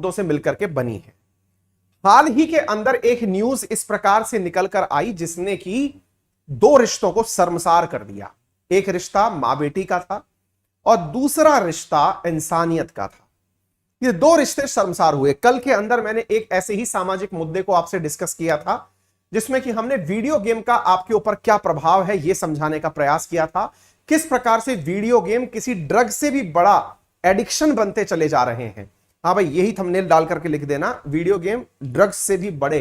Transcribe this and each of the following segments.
मुद्दों से मिलकर के बनी है। हाल ही के अंदर एक न्यूज इस प्रकार से निकलकर आई जिसने कि दो रिश्तों को शर्मसार कर दिया। एक रिश्ता मां बेटी का था और दूसरा रिश्ता इंसानियत का था। ये दो रिश्ते शर्मसार हुए। कल के अंदर मैंने एक ऐसे ही सामाजिक मुद्दे को आपसे डिस्कस किया था जिसमें कि हमने वीडियो गेम का आपके ऊपर क्या प्रभाव है यह समझाने का प्रयास किया था। किस प्रकार से वीडियो गेम किसी ड्रग से भी बड़ा एडिक्शन बनते चले जा रहे हैं। हाँ भाई, यही थंबनेल डाल करके लिख देना, वीडियो गेम ड्रग्स से भी बड़े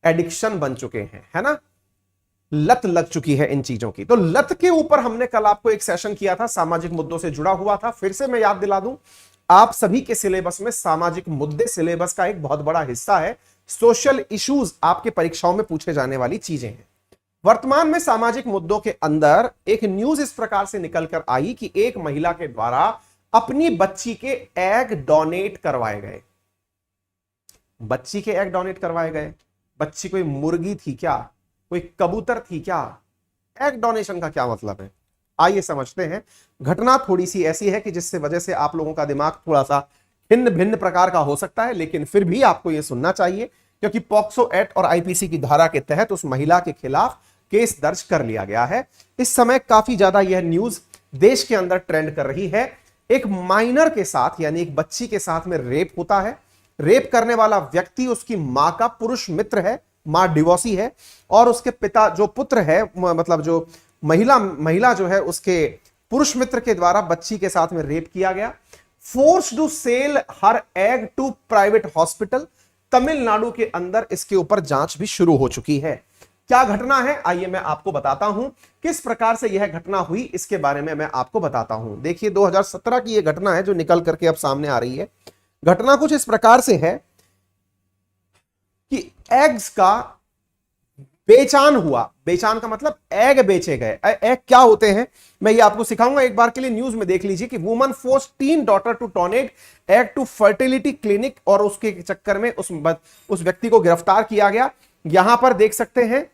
एडिक्शन बन चुके हैं, है ना। लत लग चुकी है इन चीजों की। तो लत के ऊपर हमने कल आपको एक सेशन किया था, सामाजिक मुद्दों से जुड़ा हुआ था। फिर से मैं याद दिला दूं, आप सभी के सिलेबस में सामाजिक मुद्दे सिलेबस का एक बहुत बड़ा हिस्सा है। सोशल इश्यूज आपके परीक्षाओं में पूछे जाने वाली चीजें हैं। वर्तमान में सामाजिक मुद्दों के अंदर एक न्यूज इस प्रकार से निकलकर आई कि एक महिला के द्वारा अपनी बच्ची के एग डोनेट करवाए गए। बच्ची के एग डोनेट करवाए गए। बच्ची कोई मुर्गी थी क्या, कोई कबूतर थी क्या? एग डोनेशन का क्या मतलब है, आइए समझते हैं। घटना थोड़ी सी ऐसी है कि जिससे वजह से आप लोगों का दिमाग थोड़ा सा भिन्न भिन्न प्रकार का हो सकता है, लेकिन फिर भी आपको यह सुनना चाहिए क्योंकि पॉक्सो एक्ट और आईपीसी की धारा के तहत उस महिला के खिलाफ केस दर्ज कर लिया गया है। इस समय काफी ज्यादा यह न्यूज देश के अंदर ट्रेंड कर रही है। एक माइनर के साथ यानी एक बच्ची के साथ में रेप होता है। रेप करने वाला व्यक्ति उसकी मां का पुरुष मित्र है, मां डिवोर्सी है, और उसके पिता जो पुत्र है, मतलब जो महिला जो है उसके पुरुष मित्र के द्वारा बच्ची के साथ में रेप किया गया। Force to cell her egg to private hospital. Tamil Nadu के अंदर इसके ऊपर जांच भी शुरू हो चुकी है। क्या घटना है, आइए मैं आपको बताता हूं किस प्रकार से यह घटना हुई, इसके बारे में मैं आपको बताता हूं। देखिए 2017 की यह घटना है जो निकल करके अब सामने आ रही है। घटना कुछ इस प्रकार से है कि एग्स का बेचान हुआ। बेचान का मतलब एग बेचे गए। एग क्या होते हैं मैं ये आपको सिखाऊंगा, एक बार के लिए न्यूज में देख लीजिए कि woman force teen daughter to donate egg to fertility clinic, और उसके चक्कर में उस व्यक्ति को गिरफ्तार किया गया। यहां पर देख सकते हैं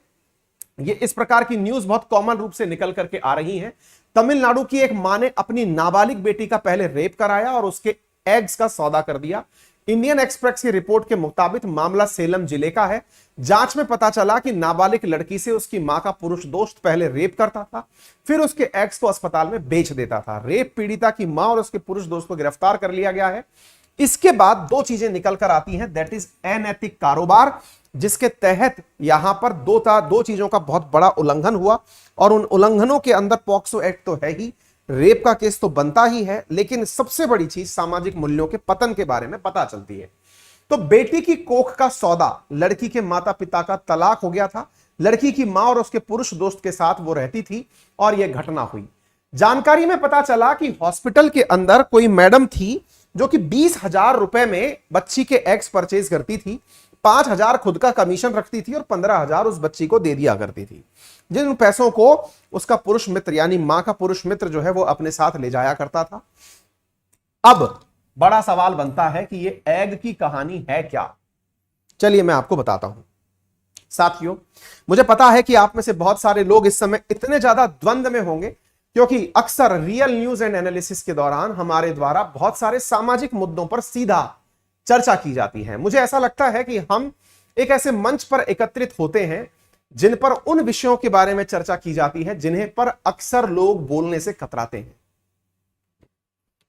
ये इस प्रकार की न्यूज बहुत कॉमन रूप से निकल करके आ रही है। तमिलनाडु की एक मां ने अपनी नाबालिग बेटी का पहले रेप कराया और उसके एग्स का सौदा कर दिया। इंडियन एक्सप्रेस की रिपोर्ट के मुताबिक मामला सेलम जिले का है। जांच में पता चला कि नाबालिग लड़की से उसकी मां का पुरुष दोस्त पहले रेप करता था, फिर उसके एग्स को अस्पताल में बेच देता था। रेप पीड़िता की मां और उसके पुरुष दोस्त को गिरफ्तार कर लिया गया है। इसके बाद दो चीजें निकल कर आती हैं, दैट इज अनैतिक कारोबार, जिसके तहत यहां पर दो चीजों का बहुत बड़ा उल्लंघन हुआ, और उन उल्लंघनों के अंदर पॉक्सो एक्ट तो है ही, रेप का केस तो बनता ही है, लेकिन सबसे बड़ी चीज सामाजिक मूल्यों के पतन के बारे में पता चलती है। तो बेटी की कोख का सौदा, लड़की के माता पिता का तलाक हो गया था, लड़की की मां और उसके पुरुष दोस्त के साथ वो रहती थी और यह घटना हुई। जानकारी में पता चला कि हॉस्पिटल के अंदर कोई मैडम थी जो कि 20,000 रुपए में बच्ची के एग्स परचेज करती थी, 5,000 खुद का कमीशन रखती थी और 15,000 उस बच्ची को दे दिया करती थी, जिन पैसों को उसका पुरुष मित्र यानी मां का पुरुष मित्र जो है वो अपने साथ ले जाया करता था। अब बड़ा सवाल बनता है कि ये एग की कहानी है क्या। चलिए मैं आपको बताता हूं। साथियों, मुझे पता है कि आप में से बहुत सारे लोग इस समय इतने ज्यादा द्वंद में होंगे क्योंकि अक्सर रियल न्यूज एंड एनालिसिस के दौरान हमारे द्वारा बहुत सारे सामाजिक मुद्दों पर सीधा चर्चा की जाती है। मुझे ऐसा लगता है कि हम एक ऐसे मंच पर एकत्रित होते हैं जिन पर उन विषयों के बारे में चर्चा की जाती है जिन्हें पर अक्सर लोग बोलने से कतराते हैं।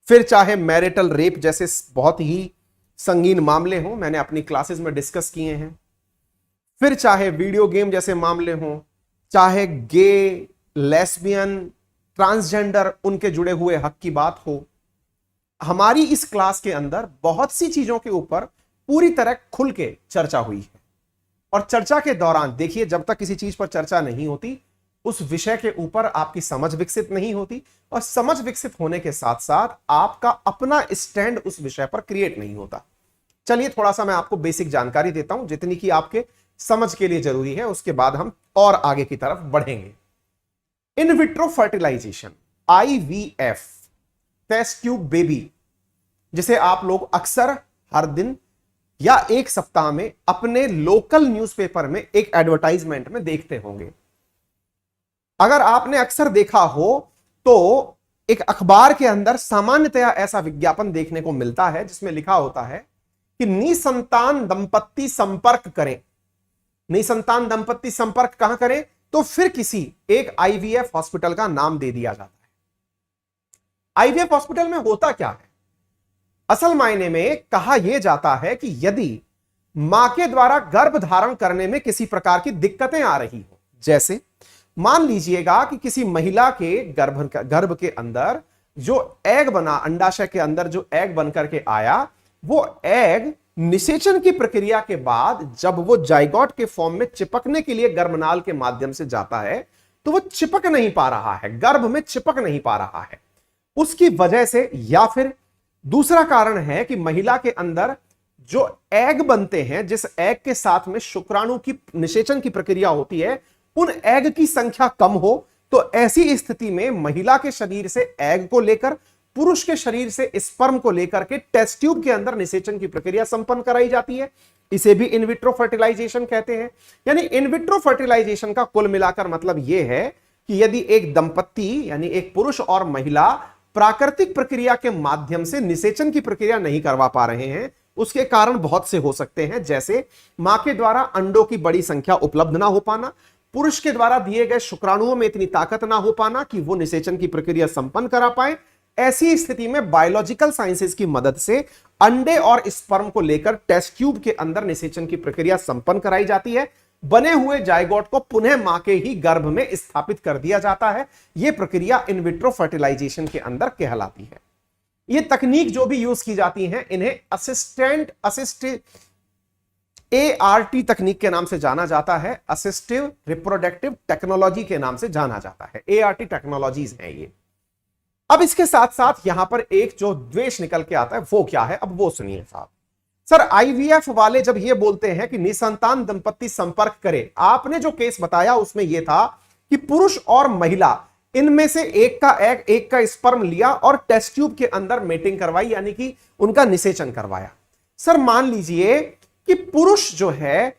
फिर चाहे मैरिटल रेप जैसे बहुत ही संगीन मामले हों, मैंने अपनी क्लासेस में डिस्कस किए हैं, फिर चाहे वीडियो गेम जैसे मामले हों, चाहे गे, लेस्बियन, ट्रांसजेंडर, उनके जुड़े हुए हक की बात हो, हमारी इस क्लास के अंदर बहुत सी चीजों के ऊपर पूरी तरह खुल के चर्चा हुई है। और चर्चा के दौरान देखिए, जब तक किसी चीज पर चर्चा नहीं होती उस विषय के ऊपर आपकी समझ विकसित नहीं होती, और समझ विकसित होने के साथ साथ आपका अपना स्टैंड उस विषय पर क्रिएट नहीं होता। चलिए थोड़ा सा मैं आपको बेसिक जानकारी देता हूं जितनी कि आपके समझ के लिए जरूरी है, उसके बाद हम और आगे की तरफ बढ़ेंगे। In vitro fertilization, IVF, test tube baby, जिसे आप लोग अक्सर हर दिन या एक सप्ताह में अपने लोकल न्यूज़पेपर में एक एडवर्टाइजमेंट में देखते होंगे। अगर आपने अक्सर देखा हो तो एक अखबार के अंदर सामान्यतया ऐसा विज्ञापन देखने को मिलता है जिसमें लिखा होता है कि निसंतान दंपत्ति संपर्क करें, निसंतान दंपत्ति संपर्क कहां करें, तो फिर किसी एक आईवीएफ हॉस्पिटल का नाम दे दिया जाता है। आईवीएफ हॉस्पिटल में होता क्या है, असल मायने में कहा यह जाता है कि यदि मां के द्वारा गर्भ धारण करने में किसी प्रकार की दिक्कतें आ रही हो, जैसे मान लीजिएगा कि किसी महिला के गर्भ के अंदर जो एग बना, अंडाशय के अंदर जो एग बन करके आया, वो एग निषेचन की प्रक्रिया के बाद जब वो जाइगोट के फॉर्म में चिपकने के लिए गर्भनाल के माध्यम से जाता है तो वो चिपक नहीं पा रहा है, गर्भ में चिपक नहीं पा रहा है। उसकी वजह से, या फिर दूसरा कारण है कि महिला के अंदर जो एग बनते हैं, जिस एग के साथ में शुक्राणु की निषेचन की प्रक्रिया होती है, उन एग की संख्या कम हो, तो ऐसी स्थिति में महिला के शरीर से एग को लेकर पुरुष के शरीर से स्पर्म को लेकर के टेस्ट ट्यूब के अंदर निषेचन की प्रक्रिया संपन्न कराई जाती है। इसे भी इन विट्रो फर्टिलाइजेशन कहते हैं। यानी इन विट्रो फर्टिलाइजेशन का कुल मिलाकर मतलब यह है कि यदि एक दंपत्ति यानी एक पुरुष और महिला प्राकृतिक प्रक्रिया के माध्यम से निषेचन की प्रक्रिया नहीं करवा पा रहे हैं, उसके कारण बहुत से हो सकते हैं, जैसे मां के द्वारा अंडों की बड़ी संख्या उपलब्ध ना हो पाना, पुरुष के द्वारा दिए गए शुक्राणुओं में इतनी ताकत ना हो पाना कि वो निषेचन की प्रक्रिया संपन्न करा पाए। ऐसी स्थिति में बायोलॉजिकल साइंसेज की मदद से अंडे और स्पर्म को लेकर टेस्ट ट्यूब के अंदर निषेचन की प्रक्रिया संपन्न कराई जाती है। बने हुए जाइगोट को पुनः मां के ही गर्भ में स्थापित कर दिया जाता है। यह प्रक्रिया इन विट्रो फर्टिलाइजेशन के अंदर कहलाती है। ये तकनीक जो भी यूज की जाती हैं, इन्हें असिस्टिव ART तकनीक के नाम से जाना जाता है, असिस्टिव रिप्रोडक्टिव टेक्नोलॉजी के नाम से जाना जाता है। ART टेक्नोलॉजीज हैं ये। अब इसके साथ साथ यहां पर एक जो द्वेष निकल के आता है वो क्या है, अब वो सुनिए साहब। सर आईवीएफ वाले जब ये बोलते हैं कि निसंतान दंपत्ति संपर्क करे, आपने जो केस बताया उसमें यह था कि पुरुष और महिला इनमें से एक का एग, एक का स्पर्म लिया और टेस्ट ट्यूब के अंदर मेटिंग करवाई, यानी कि उनका निषेचन करवाया। सर मान लीजिए कि पुरुष जो है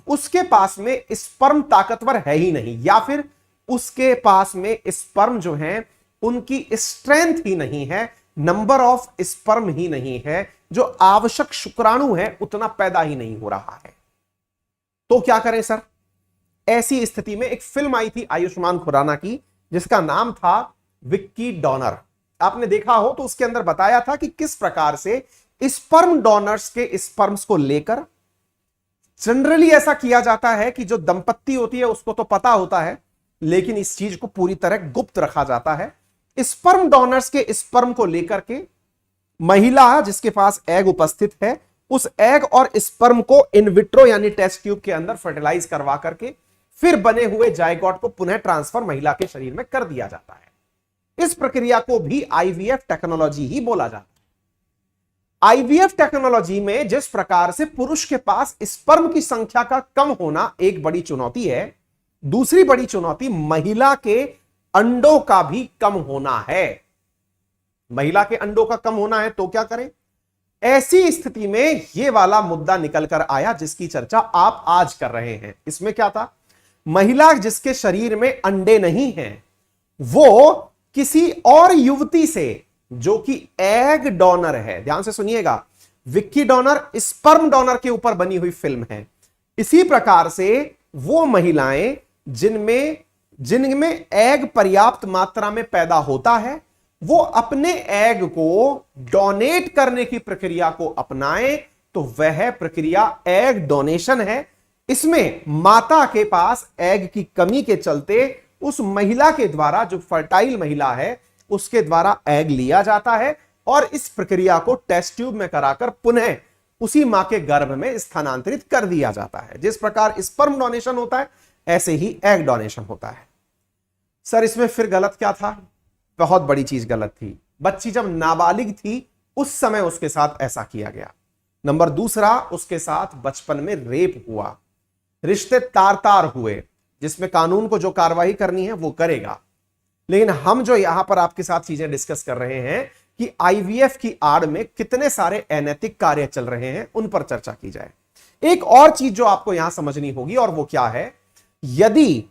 उसके पास में स्पर्म ताकतवर है ही नहीं, या फिर उसके पास में स्पर्म जो है उनकी स्ट्रेंथ ही नहीं है, नंबर ऑफ स्पर्म ही नहीं है, जो आवश्यक शुक्राणु है उतना पैदा ही नहीं हो रहा है। तो क्या करें सर? ऐसी स्थिति में एक फिल्म आई थी आयुष्मान खुराना की जिसका नाम था विक्की डोनर। आपने देखा हो तो उसके अंदर बताया था कि किस प्रकार से स्पर्म डोनर्स के स्पर्म्स को लेकर, जनरली ऐसा किया जाता है कि जो दंपत्ति होती है उसको तो पता होता है, लेकिन इस चीज को पूरी तरह गुप्त रखा जाता है। स्पर्म डोनर्स के स्पर्म को लेकर के महिला जिसके पास एग उपस्थित है, उस एग और स्पर्म को इन विट्रो यानी टेस्ट ट्यूब के अंदर फर्टिलाइज करवा करके फिर बने हुए जाइगोट को पुनः ट्रांसफर महिला के शरीर में कर दिया जाता है। इस प्रक्रिया को भी आईवीएफ टेक्नोलॉजी ही बोला जाता है। आईवीएफ टेक्नोलॉजी में जिस प्रकार से पुरुष के पास स्पर्म की संख्या का कम होना एक बड़ी चुनौती है, दूसरी बड़ी चुनौती महिला के अंडों का भी कम होना है। महिला के अंडों का कम होना है तो क्या करें? ऐसी स्थिति में यह वाला मुद्दा निकल कर आया जिसकी चर्चा आप आज कर रहे हैं। इसमें क्या था? महिला जिसके शरीर में अंडे नहीं हैं, वो किसी और युवती से जो कि एग डोनर है, ध्यान से सुनिएगा, विक्की डोनर स्पर्म डोनर के ऊपर बनी हुई फिल्म है। इसी प्रकार से वो महिलाएं जिनमें एग पर्याप्त मात्रा में पैदा होता है, वो अपने एग को डोनेट करने की प्रक्रिया को अपनाएं तो वह प्रक्रिया एग डोनेशन है। इसमें माता के पास एग की कमी के चलते उस महिला के द्वारा, जो फर्टाइल महिला है, उसके द्वारा एग लिया जाता है और इस प्रक्रिया को टेस्ट ट्यूब में कराकर पुनः उसी मां के गर्भ में स्थानांतरित कर दिया जाता है। जिस प्रकार स्पर्म डोनेशन होता है ऐसे ही एग डोनेशन होता है। सर इसमें फिर गलत क्या था? बहुत बड़ी चीज गलत थी। बच्ची जब नाबालिग थी उस समय उसके साथ ऐसा किया गया। नंबर दूसरा, उसके साथ बचपन में रेप हुआ, रिश्ते तार तार हुए, जिसमें कानून को जो कार्रवाई करनी है वो करेगा। लेकिन हम जो यहां पर आपके साथ चीजें डिस्कस कर रहे हैं कि आईवीएफ की आड़ में कितने सारे अनैतिक कार्य चल रहे हैं, उन पर चर्चा की जाए। एक और चीज जो आपको यहां समझनी होगी और वो क्या है, यदि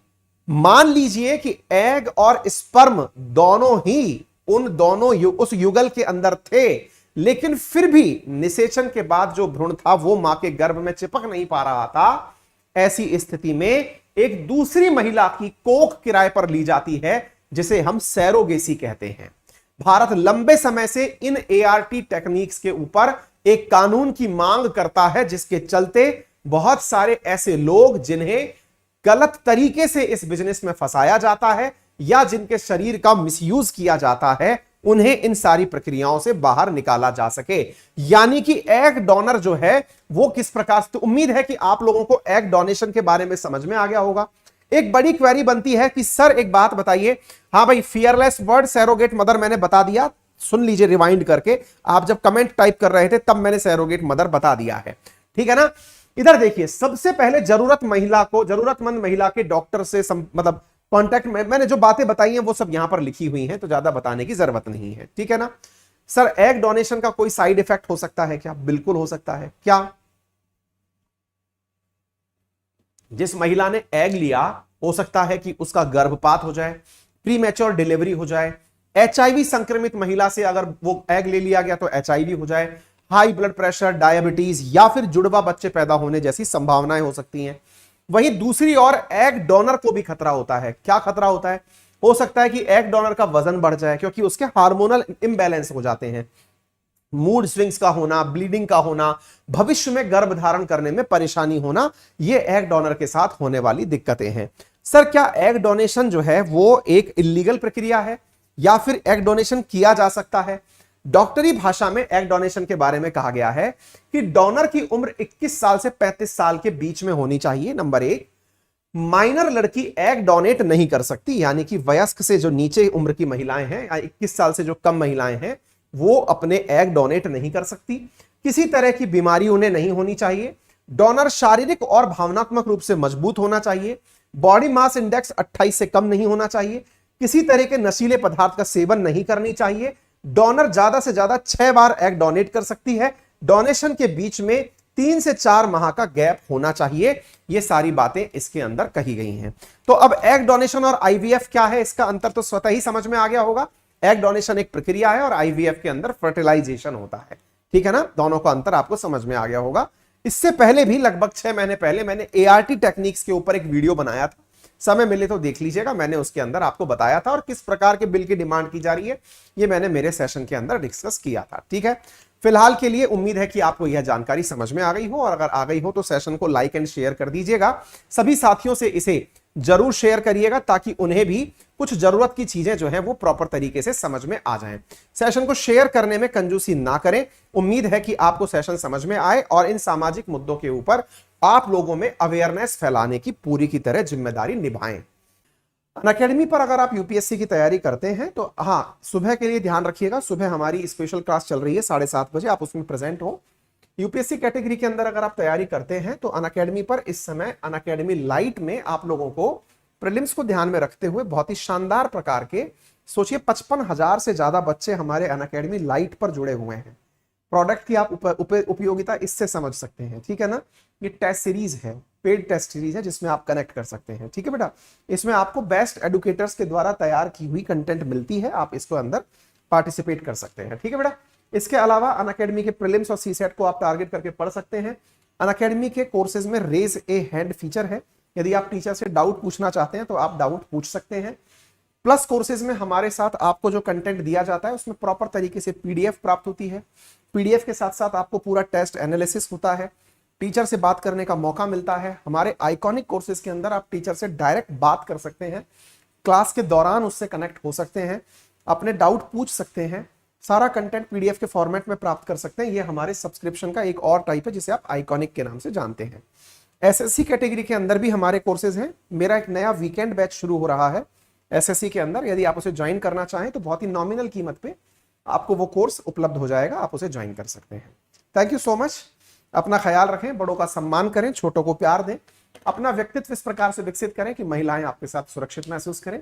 मान लीजिए कि एग और स्पर्म दोनों ही उस युगल के अंदर थे, लेकिन फिर भी निषेचन के बाद जो भ्रूण था वो मां के गर्भ में चिपक नहीं पा रहा था। ऐसी स्थिति में एक दूसरी महिला की कोख किराए पर ली जाती है, जिसे हम सैरोगेसी कहते हैं। भारत लंबे समय से इन ART टेक्निक्स के ऊपर एक कानून की मांग करता है, जिसके चलते बहुत सारे ऐसे लोग जिन्हें गलत तरीके से इस बिजनेस में फंसाया जाता है या जिनके शरीर का मिसयूज किया जाता है, उन्हें इन सारी प्रक्रियाओं से बाहर निकाला जा सके। यानी कि एग डोनर जो है वो किस प्रकार से, तो उम्मीद है कि आप लोगों को एग डोनेशन के बारे में समझ में आ गया होगा। एक बड़ी क्वेरी बनती है कि सर एक बात बताइए, हाँ भाई फियरलेस वर्ड सैरोगेट मदर मैंने बता दिया, सुन लीजिए रिवाइंड करके, आप जब कमेंट टाइप कर रहे थे तब मैंने सैरोगेट मदर बता दिया है, ठीक है ना। इधर देखिए, सबसे पहले जरूरतमंद महिला के डॉक्टर से मतलब कांटेक्ट में, मैंने जो बातें बताई हैं वो सब यहां पर लिखी हुई हैं, तो ज्यादा बताने की जरूरत नहीं है, ठीक है ना। सर एग डोनेशन का कोई साइड इफेक्ट हो सकता है क्या? बिल्कुल हो सकता है। क्या? जिस महिला ने एग लिया हो सकता है कि उसका गर्भपात हो जाए, प्रीमैच्योर डिलीवरी हो जाए, HIV संक्रमित महिला से अगर वो एग ले लिया गया तो HIV हो जाए, हाई ब्लड प्रेशर, डायबिटीज या फिर जुड़वा बच्चे पैदा होने जैसी संभावनाएं हो सकती हैं। वहीं दूसरी ओर एग डोनर को भी खतरा होता है। क्या खतरा होता है? हो सकता है कि एग डोनर का वजन बढ़ जाए, क्योंकि उसके हार्मोनल इम्बैलेंस हो जाते हैं, मूड स्विंग्स का होना, ब्लीडिंग का होना, भविष्य में गर्भ धारण करने में परेशानी होना, ये एग डोनर के साथ होने वाली दिक्कतें हैं। सर क्या एग डोनेशन जो है वो एक इलीगल प्रक्रिया है या फिर एग डोनेशन किया जा सकता है? डॉक्टरी भाषा में एग डोनेशन के बारे में कहा गया है कि डोनर की उम्र 21 साल से 35 साल के बीच में होनी चाहिए। नंबर 1, माइनर लड़की एग डोनेट नहीं कर सकती, यानी कि वयस्क से जो नीचे उम्र की महिलाएं हैं या 21 साल से जो कम महिलाएं हैं वो अपने एग डोनेट नहीं कर सकती। किसी तरह की बीमारी उन्हें नहीं होनी चाहिए। डोनर शारीरिक और भावनात्मक रूप से मजबूत होना चाहिए। बॉडी मास इंडेक्स 28 से कम नहीं होना चाहिए। किसी तरह के नशीले पदार्थ का सेवन नहीं करनी चाहिए। डोनर ज्यादा से ज्यादा 6 बार एग डोनेट कर सकती है। डोनेशन के बीच में 3 से 4 माह का गैप होना चाहिए। ये सारी बातें इसके अंदर कही गई हैं। तो अब एग डोनेशन और IVF क्या है, इसका अंतर तो स्वतः ही समझ में आ गया होगा। एग डोनेशन एक प्रक्रिया है और IVF के अंदर फर्टिलाइजेशन होता है, ठीक है ना। दोनों का अंतर आपको समझ में आ गया होगा। इससे पहले भी लगभग 6 महीने पहले मैंने ART टेक्निक्स के ऊपर एक वीडियो बनाया था, समय मिले तो देख लीजिएगा। मैंने उसके अंदर आपको बताया था और किस प्रकार के बिल की डिमांड की जा रही है ये मैंने मेरे सेशन के अंदर डिस्कस किया था, ठीक है। फिलहाल के लिए उम्मीद है कि आपको यह जानकारी समझ में आ गई हो, और अगर आ गई हो तो सेशन को लाइक एंड शेयर कर दीजिएगा। सभी साथियों से इसे जरूर शेयर करिएगा ताकि उन्हें भी कुछ जरूरत की चीजें जो है वो प्रॉपर तरीके से समझ में आ जाएं। सेशन को शेयर करने में कंजूसी ना करें। उम्मीद है कि आपको सेशन समझ में आए और इन सामाजिक मुद्दों के ऊपर आप लोगों में अवेयरनेस फैलाने की पूरी की तरह जिम्मेदारी निभाएं। अनअकैडमी पर अगर आप यूपीएससी की तैयारी करते हैं तो हाँ, सुबह के लिए ध्यान रखिएगा। सुबह हमारी स्पेशल क्लास चल रही है 7:30 बजे, आप उसमें प्रेजेंट हो। यूपीएससी कैटेगरी के अंदर अगर आप तैयारी करते हैं तो अनअकैडमी पर इस समय अनअकैडमी लाइट में आप लोगों को प्रीलिम्स को ध्यान में रखते हुए बहुत ही शानदार प्रकार के, सोचिए 55,000 से ज्यादा बच्चे हमारे अनअकैडमी लाइट पर जुड़े हुए हैं। प्रोडक्ट की आप उपयोगिता इससे समझ सकते हैं, ठीक है ना। ये टेस्ट सीरीज है, पेड टेस्ट सीरीज है जिसमें आप कनेक्ट कर सकते हैं, ठीक है बेटा। इसमें आपको बेस्ट एडुकेटर्स के द्वारा तैयार की हुई कंटेंट मिलती है, आप इसको अंदर पार्टिसिपेट कर सकते हैं, ठीक है बेटा। इसके अलावा अनअकैडमी के प्रीलिम्स और सीसेट को आप टारगेट करके पढ़ सकते हैं। अनअकैडमी के कोर्सेज में रेज ए हैंड फीचर है, यदि आप टीचर से डाउट पूछना चाहते हैं तो आप डाउट पूछ सकते हैं। प्लस कोर्सेज में हमारे साथ आपको जो कंटेंट दिया जाता है उसमें प्रॉपर तरीके से PDF प्राप्त होती है। PDF के साथ साथ आपको पूरा टेस्ट एनालिसिस होता है, टीचर से बात करने का मौका मिलता है। हमारे आइकॉनिक कोर्सेज के अंदर आप टीचर से डायरेक्ट बात कर सकते हैं, क्लास के दौरान उससे कनेक्ट हो सकते हैं, अपने डाउट पूछ सकते हैं। सारा कंटेंट PDF के फॉर्मेट में प्राप्त कर सकते हैं। ये हमारे सब्सक्रिप्शन का एक और टाइप है जिसे आप आइकॉनिक के नाम से जानते हैं। SSC कैटेगरी के अंदर भी हमारे कोर्सेज हैं। मेरा एक नया वीकेंड बैच शुरू हो रहा है SSC के अंदर, यदि आप उसे ज्वाइन करना चाहें तो बहुत ही नॉमिनल कीमत पे आपको वो कोर्स उपलब्ध हो जाएगा, आप उसे ज्वाइन कर सकते हैं। Thank you so much. अपना ख्याल रखें, बड़ों का सम्मान करें, छोटों को प्यार दें, अपना व्यक्तित्व इस प्रकार से विकसित करें कि महिलाएं आपके साथ सुरक्षित महसूस करें।